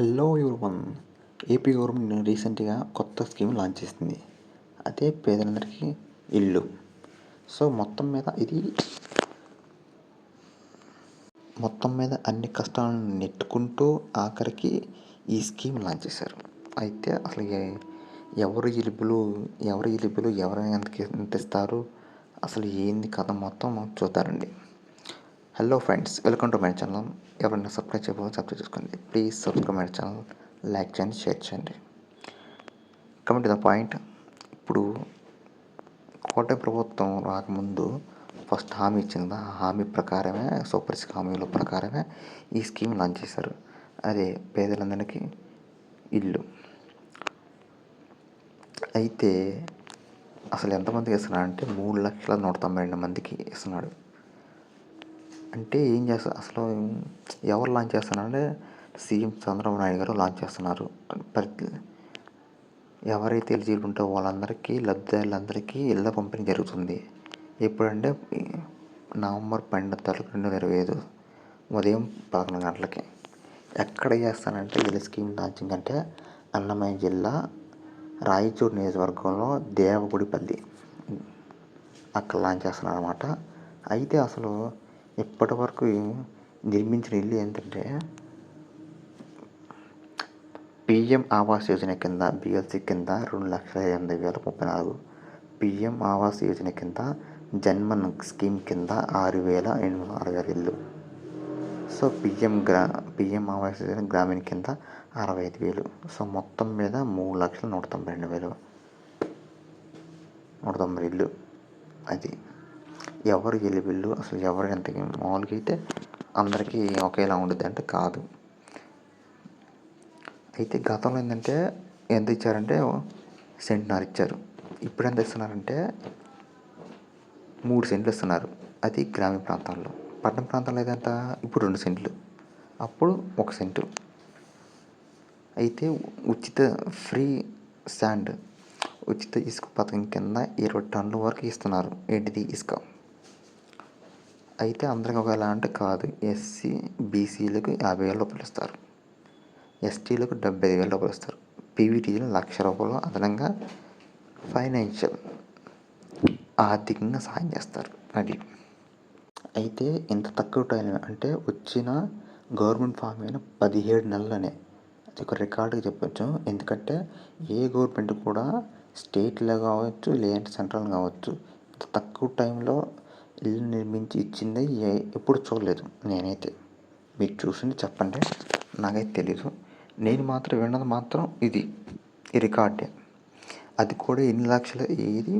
Hello everyone. AP government రీసెంట్గా కొత్త scheme launch చేసింది. అదే పేదలందరికీ ఇల్లు. సో మొత్తం మీద అన్ని కష్టాలను నెట్టుకుంటూ ఆఖరికి ఈ స్కీమ్ లాంచ్ చేశారు. అయితే అసలు ఎవరు ఎలిజిబుల్ ఎంత ఇస్తారు, అసలు ఏంది కథ మొత్తం చూద్దారండి. Hello friends, welcome to my channel. ఎవరైనా సబ్స్క్రైబ్ చేయకపోతే సబ్స్క్రైబ్ చేసుకోండి. Please subscribe my channel, like చేయండి, షేర్ చేయండి. Coming to the point. ఇప్పుడు కూటమి ప్రభుత్వం రాకముందు ఫస్ట్ హామీ ఇచ్చింది. ఆ హామీ ప్రకారమే, సూపర్ సిక్స్ హామీల ప్రకారమే ఈ స్కీమ్ లాంచ్ చేశారు. అదే పేదలందరికీ ఇల్లు. అయితే అసలు ఎంతమందికి ఇస్తున్నాడంటే 3,192 మందికి ఇస్తున్నాడు. అంటే ఏం చేస్తారు అసలు, ఎవరు లాంచ్ చేస్తున్నారంటే సీఎం చంద్రబాబు నాయుడు గారు లాంచ్ చేస్తున్నారు. ఎవరైతే ఎలిజిబుల్ ఉంటారో వాళ్ళందరికీ, లబ్ధిదారులందరికీ ఇళ్ళ పంపిణీ జరుగుతుంది. ఎప్పుడంటే నవంబర్ 12, 2025 ఉదయం 11 గంటలకి. ఎక్కడ చేస్తానంటే ఈ స్కీమ్ లాంచింగ్ అంటే అన్నమయ్య జిల్లా రాయచూరు నియోజకవర్గంలో దేవగుడిపల్లి, అక్కడ లాంచ్ చేస్తున్నారు అనమాట. అయితే అసలు ఇప్పటి వరకు నిర్మించిన ఇల్లు ఏంటంటే పీఎం ఆవాస్ యోజన కింద బిఎల్సి కింద 2,80,34, పీఎం ఆవాస్ యోజన కింద జన్మన్ స్కీమ్ కింద 6,866 ఇల్లు. సో పీఎం ఆవాస్ యోజన గ్రామీణ కింద 65,000. సో మొత్తం మీద 3,192,190 ఇల్లు. అది ఎవరు ఎలిజిబుల్, అసలు ఎవరు ఎంతకి. మామూలుగా అయితే అందరికీ ఒకేలా ఉండదు అంటే కాదు. అయితే గతంలో ఏంటంటే ఎంత ఇచ్చారంటే సెంటున్నర ఇచ్చారు. ఇప్పుడు ఎంత ఇస్తున్నారంటే 3 సెంట్లు ఇస్తున్నారు. అది గ్రామీణ ప్రాంతాల్లో. పట్టణ ప్రాంతాల్లో అయితే ఎంత, ఇప్పుడు 2 సెంట్లు, అప్పుడు 1 సెంటు. అయితే ఉచిత ఫ్రీ శాండ్, ఉచిత ఇసుక పథకం కింద 20 టన్నుల వరకు ఇస్తున్నారు. ఏంటిది, ఇసుక. అయితే అందరికి ఒకవేళ అంటే కాదు. ఎస్సీ బీసీలకు 50,000 రూపాయలు ఇస్తారు, ఎస్టీలకు 75,000 రూపాయలు ఇస్తారు, పీవీటీలకు 1,00,000 రూపాయలు అదనంగా ఫైనాన్షియల్, ఆర్థికంగా సహాయం చేస్తారు. అది అయితే ఇంత తక్కువ టైం అంటే వచ్చిన గవర్నమెంట్ ఫామ్ అయిన 17 నెలలనే. అది ఒక రికార్డుగా చెప్పొచ్చు. ఎందుకంటే ఏ గవర్నమెంట్ కూడా స్టేట్లో కావచ్చు, లేదంటే సెంట్రల్ కావచ్చు, ఇంత తక్కువ టైంలో ఇల్లు నిర్మించి ఇచ్చింది ఎప్పుడు చూడలేదు నేనైతే. మీరు చూసింది చెప్పండి, నాకైతే తెలీదు. నేను మాత్రం విన్నది మాత్రం ఇది, ఈ రికార్డే. అది కూడా ఎన్ని లక్షలు, ఏది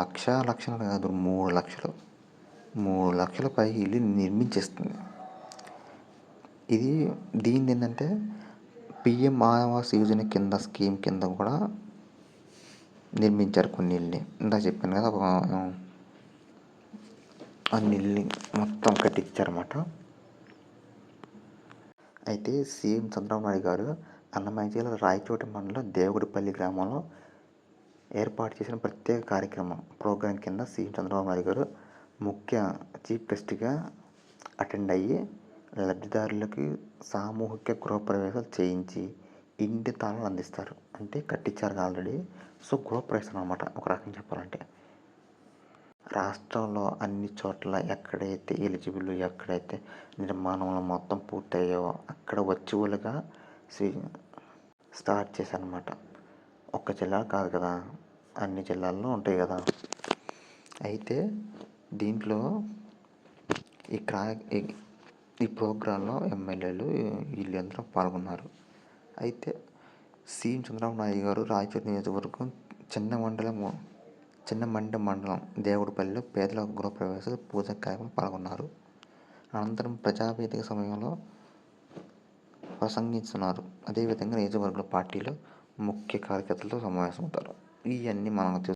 లక్షలు కాదు, 3 లక్షల పైకి ఇల్లు నిర్మించేస్తుంది. దీని ఏంటంటే పీఎం ఆవాస్ యోజన కింద స్కీమ్ కింద కూడా నిర్మించారు కొన్ని ఇల్లు. ఇందా చెప్పాను కదా, అన్ని ఇల్లు మొత్తం కట్టించారన్నమాట. అయితే సీఎం చంద్రబాబు నాయుడు గారు అన్నమయ్య జిల్లా రాయచోటి మండలం దేవగుడిపల్లి గ్రామంలో ఏర్పాటు చేసిన ప్రత్యేక ప్రోగ్రాం కింద సీఎం చంద్రబాబు నాయుడు గారు ముఖ్య చీఫ్ గెస్ట్గా అటెండ్ అయ్యి లబ్ధిదారులకు సామూహిక గృహప్రవేశాలు చేయించి ఇంటి తాళాలు అందిస్తారు. అంటే కట్టించారు ఆల్రెడీ. సో గృహప్రవేశం అనమాట ఒక రకంగా చెప్పాలంటే. రాష్ట్రంలో అన్ని చోట్ల ఎక్కడైతే ఎలిజిబుల్, ఎక్కడైతే నిర్మాణంలో మొత్తం పూర్తయ్యాయో అక్కడ వర్చువల్గా స్టార్ట్ చేశారనమాట. ఒక్క జిల్లా కాదు కదా, అన్ని జిల్లాల్లో ఉంటాయి కదా. అయితే దీంట్లో ఈ ప్రోగ్రాంలో ఎమ్మెల్యేలు వీళ్ళందరూ పాల్గొన్నారు. అయితే సీఎం చంద్రబాబు నాయుడు గారు రాయచూరు నియోజకవర్గం చిన్నమండ మండలం దేవగుడిపల్లిలో పేదల గృహప్రవేశ పూజ కార్యక్రమం పాల్గొన్నారు. అనంతరం ప్రజావేదిక సమయంలో ప్రసంగిస్తున్నారు. అదేవిధంగా నియోజకవర్గ పార్టీలో ముఖ్య కార్యకర్తలతో సమావేశమవుతారు. ఇవన్నీ మనం